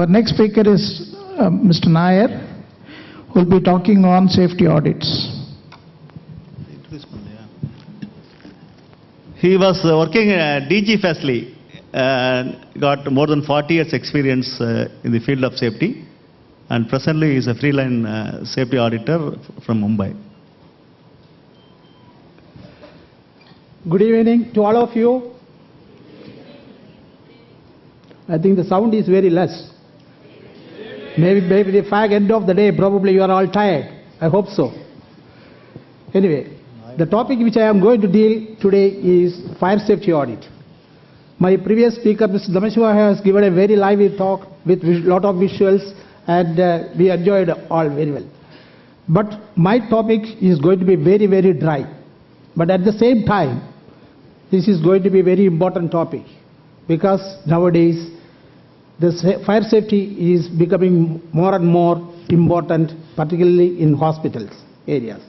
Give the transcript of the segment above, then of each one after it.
Our next speaker is Mr. Nair, who will be talking on safety audits. He was working at DG Fastly and got more than 40 years experience in the field of safety, and presently is a freelance safety auditor from Mumbai. Good evening to all of you. I think the sound is very less. Maybe the fag end of the day, probably you are all tired. I hope so. Anyway, the topic which I am going to deal today is fire safety audit. My previous speaker, Mr. Damashwa, has given a very lively talk with a lot of visuals, and we enjoyed all very well. But my topic is going to be very, very dry. But at the same time, this is going to be a very important topic, because nowadays the fire safety is becoming more and more important, particularly in hospitals areas.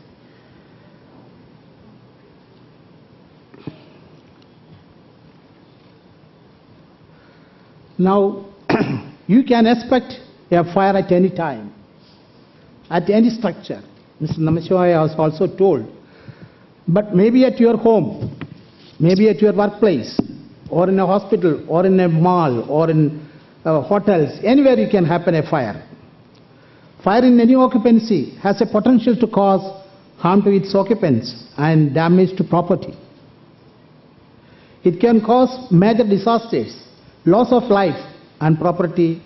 Now, you can expect a fire at any time, at any structure. Mr. Namashwaya has also told. But maybe at your home, maybe at your workplace, or in a hospital, or in a mall, or in hotels, anywhere you can happen a fire. Fire in any occupancy has a potential to cause harm to its occupants and damage to property. It can cause major disasters, loss of life and property,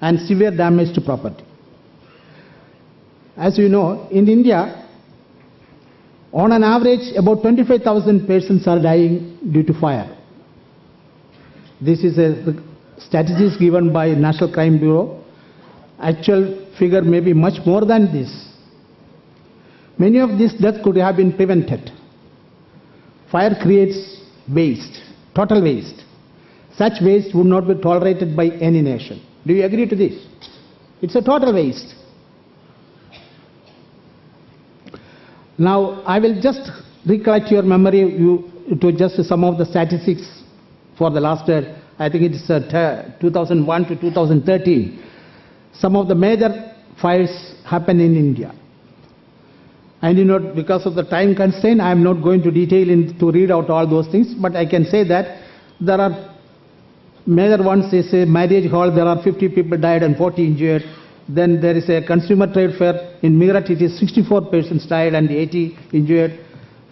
and severe damage to property. As you know, in India, on an average, about 25,000 persons are dying due to fire. This is a statistics given by National Crime Bureau. Actual figure may be much more than this. Many of these deaths could have been prevented. Fire creates waste, total waste. Such waste would not be tolerated by any nation. Do you agree to this? It's a total waste. Now, I will just recollect your memory to just some of the statistics for the last, I think it's 2001 to 2013. Some of the major fires happened in India. And you know, because of the time constraint, I am not going to to read out all those things, but I can say that there are major ones. Is a marriage hall, there are 50 people died and 40 injured. Then there is a consumer trade fair in Meerut, it is 64 persons died and 80 injured.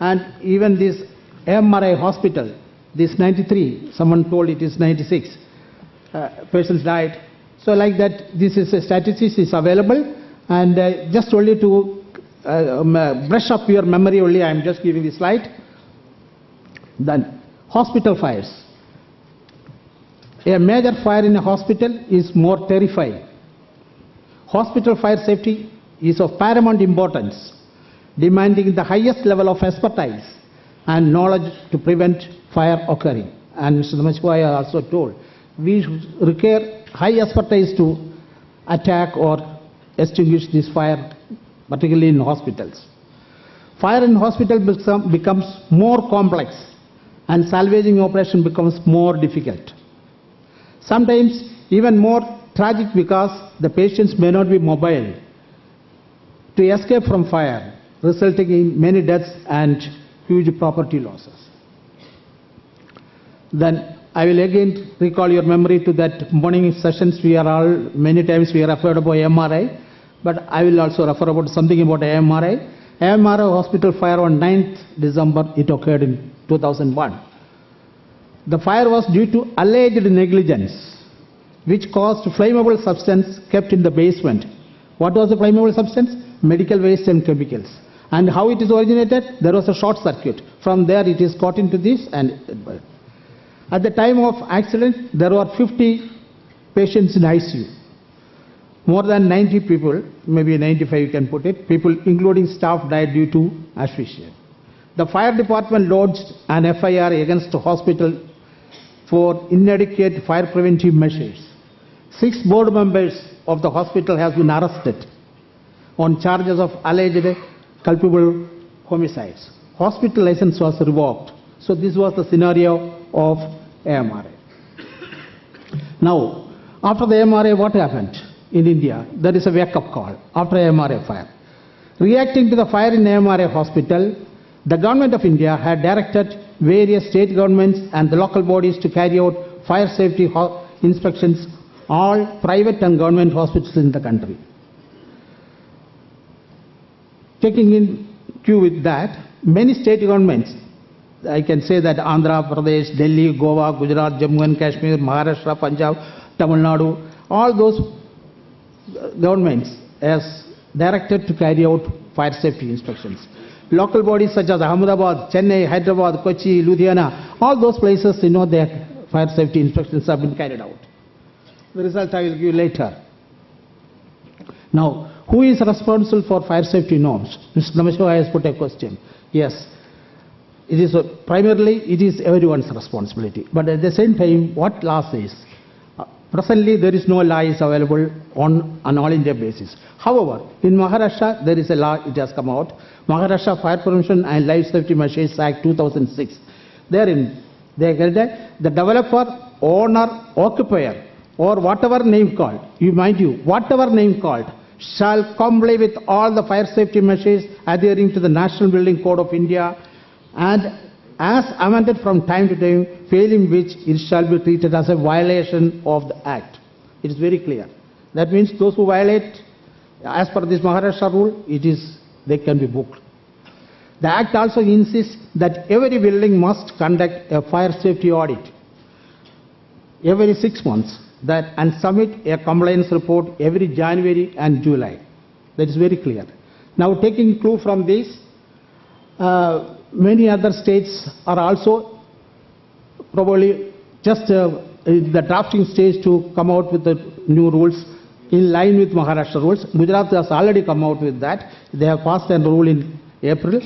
And even this MRI hospital, this 93, someone told it is 96 persons died. So like that, this is a statistics is available, and just only to brush up your memory only, I am just giving this slide. Then hospital fires. A major fire in a hospital is more terrifying. Hospital fire safety is of paramount importance, demanding the highest level of expertise and knowledge to prevent fire occurring. And Mr. Damashwaya also told, we require high expertise to attack or extinguish this fire, particularly in hospitals. Fire in hospital becomes more complex, and salvaging operation becomes more difficult. Sometimes even more tragic, because the patients may not be mobile to escape from fire, resulting in many deaths and huge property losses. Then I will again recall your memory to that morning sessions. Many times we are referred about MRI, but I will also refer about something about MRI. MRI hospital fire on 9th December, it occurred in 2001. The fire was due to alleged negligence, which caused flammable substance kept in the basement. What was the flammable substance? Medical waste and chemicals. And how it is originated? There was a short circuit. From there it is caught into this, and at the time of accident, there were 50 patients in ICU. More than 90 people, maybe 95 you can put it, people including staff died due to asphyxia. The fire department lodged an FIR against the hospital for inadequate fire preventive measures. 6 board members of the hospital have been arrested on charges of alleged culpable homicides. Hospital license was revoked. So this was the scenario of AMRI. Now, After the MRA, what happened in India? There is a wake-up call after MRA fire. Reacting to the fire in MRA hospital, the government of India had directed various state governments and the local bodies to carry out fire safety inspections all private and government hospitals in the country. Taking in cue with that, many state governments, I can say that Andhra Pradesh, Delhi, Goa, Gujarat, Jammu and Kashmir, Maharashtra, Punjab, Tamil Nadu, all those governments as directed to carry out fire safety inspections. Local bodies such as Ahmedabad, Chennai, Hyderabad, Kochi, Ludhiana, all those places, their fire safety inspections have been carried out. The result I will give you later. Now, who is responsible for fire safety norms? Mr. Namashwa has put a question. Yes, it is primarily it is everyone's responsibility. But at the same time, what law says? Presently, there is no law is available on an all-India basis. However, in Maharashtra, there is a law, it has come out, Maharashtra Fire Prevention and Life Safety Measures Act 2006. Therein, they get that the developer, owner, occupier, or whatever name called, whatever name called, shall comply with all the fire safety measures adhering to the National Building Code of India and as amended from time to time, failing which it shall be treated as a violation of the Act. It is very clear. That means those who violate, as per this Maharashtra rule, they can be booked. The Act also insists that every building must conduct a fire safety audit every 6 months and submit a compliance report every January and July. That is very clear. Now, taking clue from this, many other states are also probably just in the drafting stage to come out with the new rules in line with Maharashtra rules. Gujarat has already come out with that. They have passed a rule in April.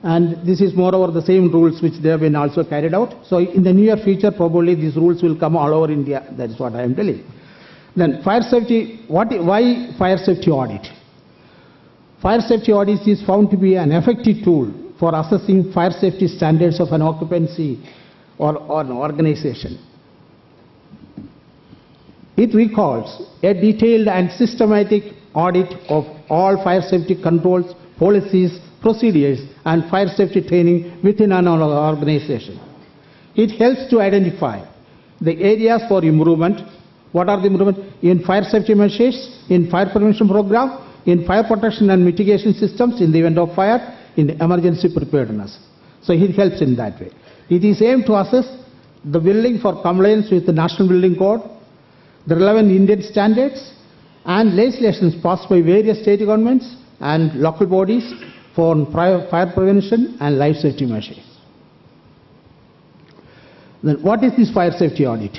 And this is moreover the same rules which they have been also carried out. So in the near future, probably these rules will come all over India. That is what I am telling. Then fire safety, why fire safety audit? Fire safety audit is found to be an effective tool for assessing fire safety standards of an occupancy or an organization. It recalls a detailed and systematic audit of all fire safety controls, policies, procedures and fire safety training within an organization. It helps to identify the areas for improvement. What are the improvements? In fire safety measures, in fire prevention program, in fire protection and mitigation systems in the event of fire, in emergency preparedness. So it helps in that way. It is aimed to assess the building for compliance with the National Building Code, the relevant Indian standards and legislations passed by various state governments and local bodies for fire prevention and life safety measures. Then what is this fire safety audit?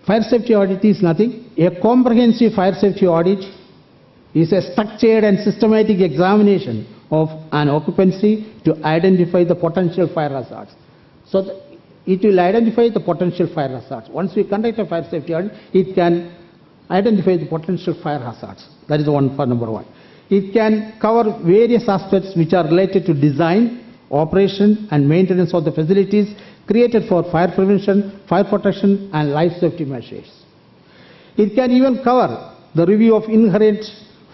Fire safety audit is nothing. A comprehensive fire safety audit is a structured and systematic examination of an occupancy to identify the potential fire hazards. So it will identify the potential fire hazards. Once we conduct a fire safety audit, it can identify the potential fire hazards. That is number one. It can cover various aspects which are related to design, operation and maintenance of the facilities created for fire prevention, fire protection and life safety measures. It can even cover the review of inherent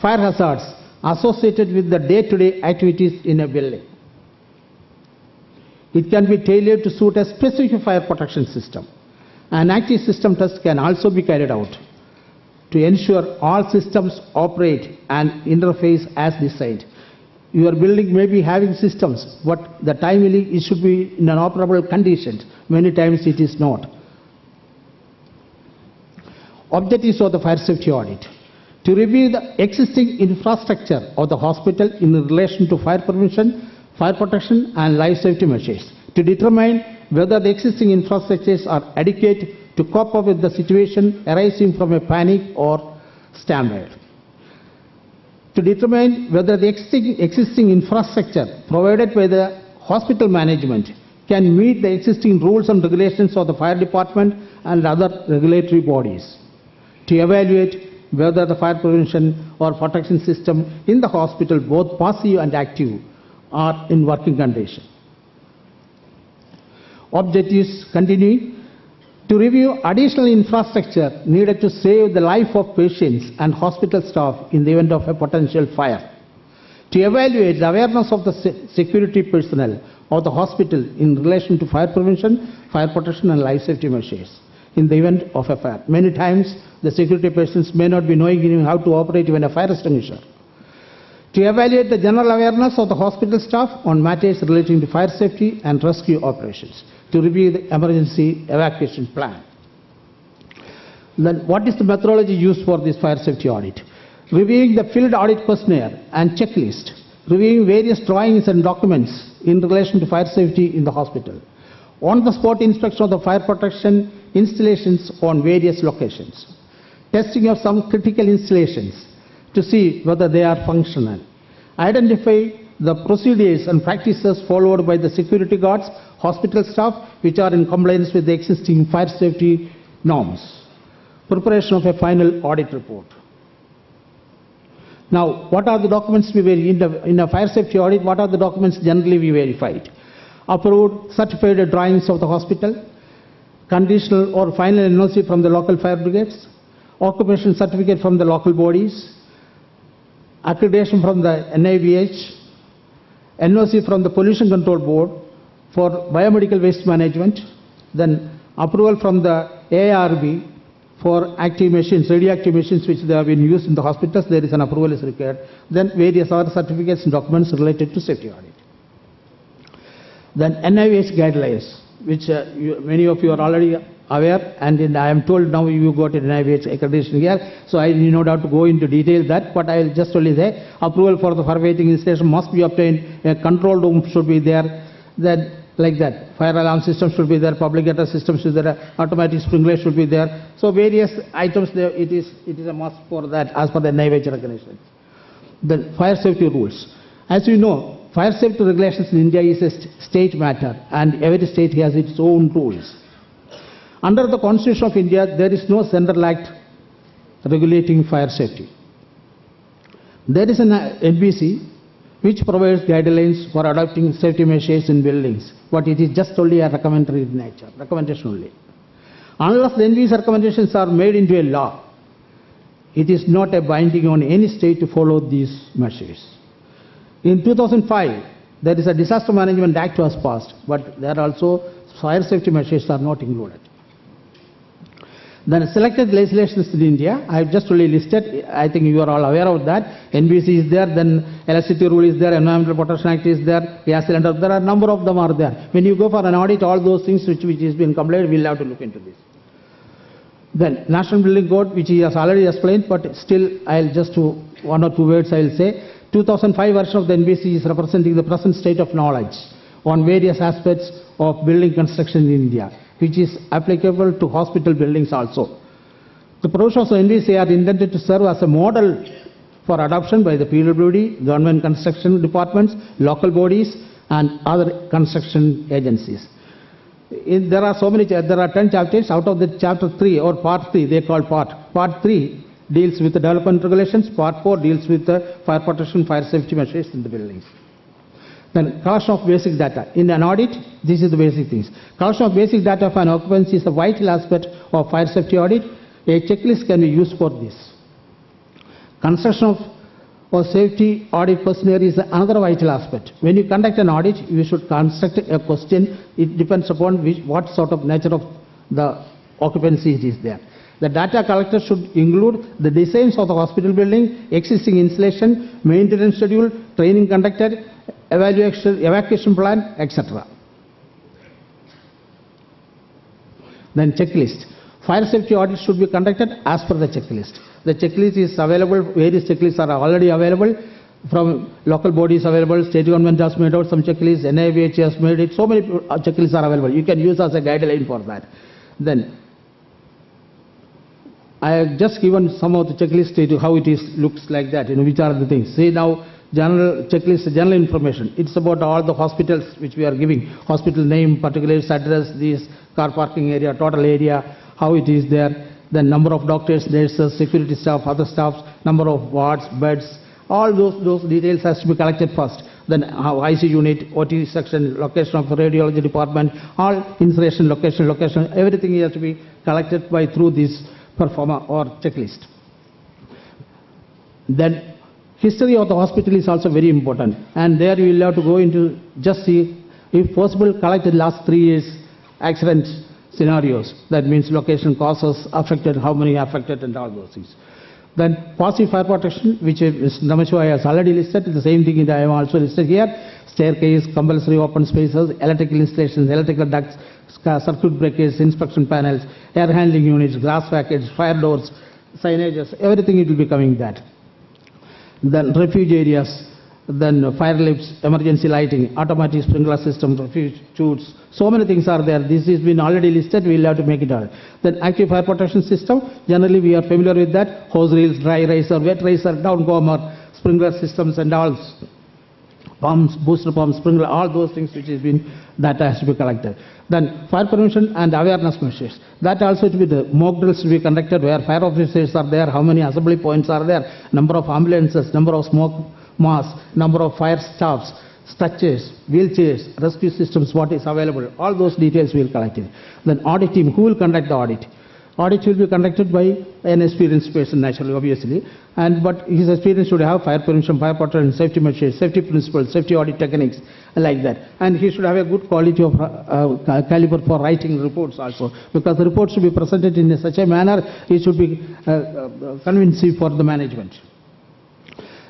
fire hazards associated with the day-to-day activities in a building. It can be tailored to suit a specific fire protection system. An active system test can also be carried out to ensure all systems operate and interface as designed. Your building may be having systems, but the timely it should be in an operable condition. Many times it is not. Objectives of the fire safety audit: to review the existing infrastructure of the hospital in relation to fire prevention, fire protection and life safety measures, to determine whether the existing infrastructures are adequate to cope up with the situation arising from a panic or stampede, to determine whether the existing infrastructure provided by the hospital management can meet the existing rules and regulations of the fire department and other regulatory bodies, to evaluate whether the fire prevention or protection system in the hospital, both passive and active, are in working condition. Objectives continuing: To review additional infrastructure needed to save the life of patients and hospital staff in the event of a potential fire. To evaluate the awareness of the security personnel of the hospital in relation to fire prevention, fire protection and life safety measures in the event of a fire. Many times the security persons may not be knowing even how to operate even a fire extinguisher. To evaluate the general awareness of the hospital staff on matters relating to fire safety and rescue operations. To review the emergency evacuation plan. Then what is the methodology used for this fire safety audit? Reviewing the field audit questionnaire and checklist. Reviewing various drawings and documents in relation to fire safety in the hospital. On-the-spot inspection of the fire protection installations on various locations. Testing of some critical installations to see whether they are functional. Identify the procedures and practices followed by the security guards, hospital staff, which are in compliance with the existing fire safety norms. Preparation of a final audit report. Now, what are the documents we verified? In a fire safety audit, what are the documents generally we verified? Approved certified drawings of the hospital, conditional or final NOC from the local fire brigades, occupation certificate from the local bodies, accreditation from the NIVH, NOC from the Pollution Control Board for biomedical waste management, then approval from the ARB for active machines, radioactive machines which they have been used in the hospitals, there is an approval is required. Then various other certificates and documents related to safety audit. Then NIVH guidelines, which many of you are already aware, and I am told now you got an NIVH accreditation here, so I need no doubt to go into detail that, but I will just only say approval for the firefighting installation must be obtained, a control room should be there, then like that, fire alarm system should be there, public address system should be there, automatic sprinkler should be there, so various items there, it is a must for that as per the NIVH regulations. Then fire safety rules. As you know, fire safety regulations in India is a state matter and every state has its own rules. Under the Constitution of India, there is no central act regulating fire safety. There is an NBC which provides guidelines for adopting safety measures in buildings, but it is just only a recommendatory in nature, recommendation only. Unless the NBC recommendations are made into a law, it is not a binding on any state to follow these measures. In 2005, there is a Disaster Management Act was passed, but there are also fire safety measures are not included. Then selected legislations in India, I have just only listed, I think you are all aware of that. NBC is there, then electricity rule is there, Environmental Protection Act is there, gas cylinder, there are a number of them are there. When you go for an audit, all those things which has been complied, we will have to look into this. Then National Building Code, which he has already explained, but still I'll just do one or two words I will say. 2005 version of the NBC is representing the present state of knowledge on various aspects of building construction in India, which is applicable to hospital buildings also. The provisions of NBC are intended to serve as a model for adoption by the PWD, government construction departments, local bodies, and other construction agencies. There are 10 chapters. Out of the chapter 3 or part 3, they call part 3 deals with the development regulations, part 4 deals with the fire protection, fire safety measures in the buildings. Then collection of basic data. In an audit, this is the basic things. Collection of basic data of an occupancy is a vital aspect of fire safety audit. A checklist can be used for this. Construction of or safety audit questionnaire is another vital aspect. When you conduct an audit, you should construct a question. It depends upon what sort of nature of the occupancy it is there. The data collected should include the designs of the hospital building, existing installation, maintenance schedule, training conducted, evacuation plan, etc. Then checklist. Fire safety audit should be conducted as per the checklist. The checklist is available, various checklists are already available, from local bodies available, state government has made out some checklists, NIVH has made it, so many checklists are available. You can use as a guideline for that. Then, I have just given some of the checklist to how it is, looks like that, which are the things. See now, general checklist, general information. It's about all the hospitals which we are giving. Hospital name, particulars, address, this car parking area, total area, how it is there, the number of doctors, nurses, security staff, other staffs, number of wards, beds, all those details has to be collected first. then IC unit, OT section, location of the radiology department, all installation, location, everything has to be collected by through this performer or checklist. Then history of the hospital is also very important, and there you will have to go into just see, if possible, collect the last 3 years accident scenarios. That means location, causes, affected, how many affected, and all those things. Then passive fire protection, which Mr. Namashwai has already listed, the same thing I have also listed here. Staircase, compulsory open spaces, electrical installations, electrical ducts, circuit breakers, inspection panels, air handling units, glass package, fire doors, signages, everything it will be coming that. Then refuge areas, then fire lifts, emergency lighting, automatic sprinkler system, refuge chutes, so many things are there. This has been already listed, we will have to make it all. Then active fire protection system, generally we are familiar with that, hose reels, dry riser, wet riser, down comber, sprinkler systems and all, pumps, booster pumps, sprinkler, all those things which has been, that has to be collected. Then fire prevention and awareness measures, that also to be the mock drills to be conducted where fire officers are there, how many assembly points are there, number of ambulances, number of smoke masks, number of fire staffs, structures, wheelchairs, rescue systems, what is available, all those details we will collect it. Then audit team, who will conduct the audit? Audit will be conducted by an experienced person naturally, obviously, but his experience should have fire prevention, fire protection, safety measures, safety principles, safety audit techniques, like that. And he should have a good quality of caliber for writing reports also, because the reports should be presented in such a manner, it should be convincing for the management.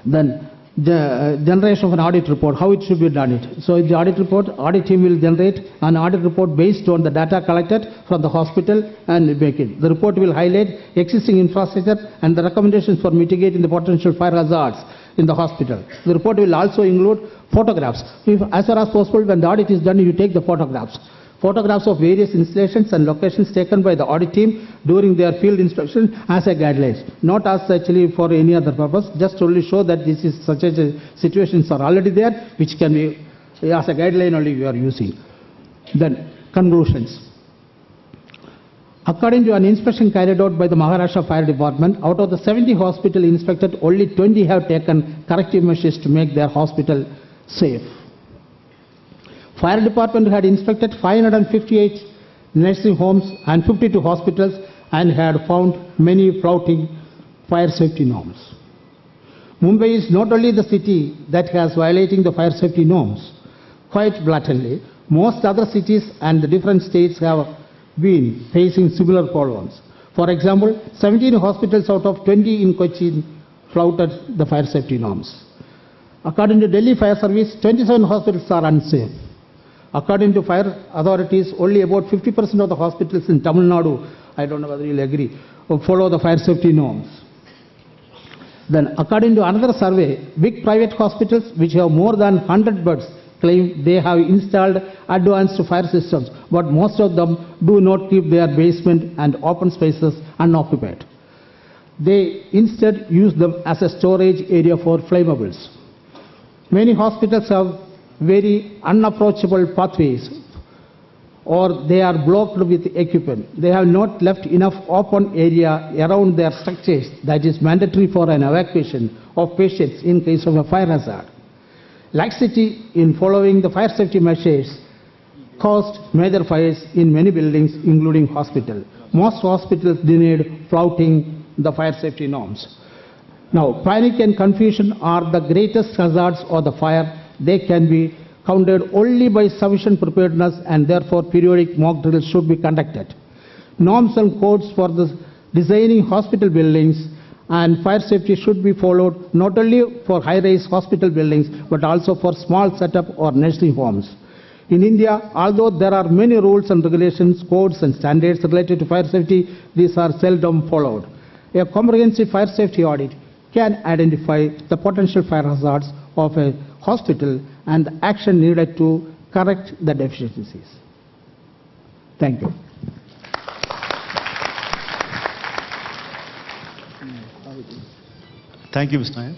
Then the generation of an audit report, how it should be done it. So the audit report, audit team will generate an audit report based on the data collected from the hospital and make it. The report will highlight existing infrastructure and the recommendations for mitigating the potential fire hazards in the hospital. The report will also include photographs. If, as far as possible, when the audit is done, you take the photographs. Photographs of various installations and locations taken by the audit team during their field inspection as a guidelines, not as actually for any other purpose, just to only show that this is such a situations are already there, which can be as a guideline only we are using. Then conclusions. According to an inspection carried out by the Maharashtra Fire Department, out of the 70 hospitals inspected, only 20 have taken corrective measures to make their hospital safe. Fire department had inspected 558 nursing homes and 52 hospitals and had found many flouting fire safety norms. Mumbai is not only the city that has violating the fire safety norms. Quite blatantly, most other cities and the different states have been facing similar problems. For example, 17 hospitals out of 20 in Kochi flouted the fire safety norms. According to Delhi Fire Service, 27 hospitals are unsafe. According to fire authorities, only about 50% of the hospitals in Tamil Nadu, I don't know whether you'll agree, follow the fire safety norms. Then, according to another survey, big private hospitals which have more than 100 beds claim they have installed advanced fire systems, but most of them do not keep their basement and open spaces unoccupied. They instead use them as a storage area for flammables. Many hospitals have very unapproachable pathways, or they are blocked with equipment. They have not left enough open area around their structures that is mandatory for an evacuation of patients in case of a fire hazard. Laxity in following the fire safety measures caused major fires in many buildings, including hospitals. Most hospitals denied flouting the fire safety norms. Now, panic and confusion are the greatest hazards of the fire. They can be countered only by sufficient preparedness, and therefore periodic mock drills should be conducted. Norms and codes for the designing hospital buildings and fire safety should be followed not only for high-rise hospital buildings but also for small setup or nursing homes. In India, although there are many rules and regulations, codes and standards related to fire safety, these are seldom followed. A comprehensive fire safety audit can identify the potential fire hazards of a hospital and the action needed to correct the deficiencies. Thank you. Thank you, Mr. Nair.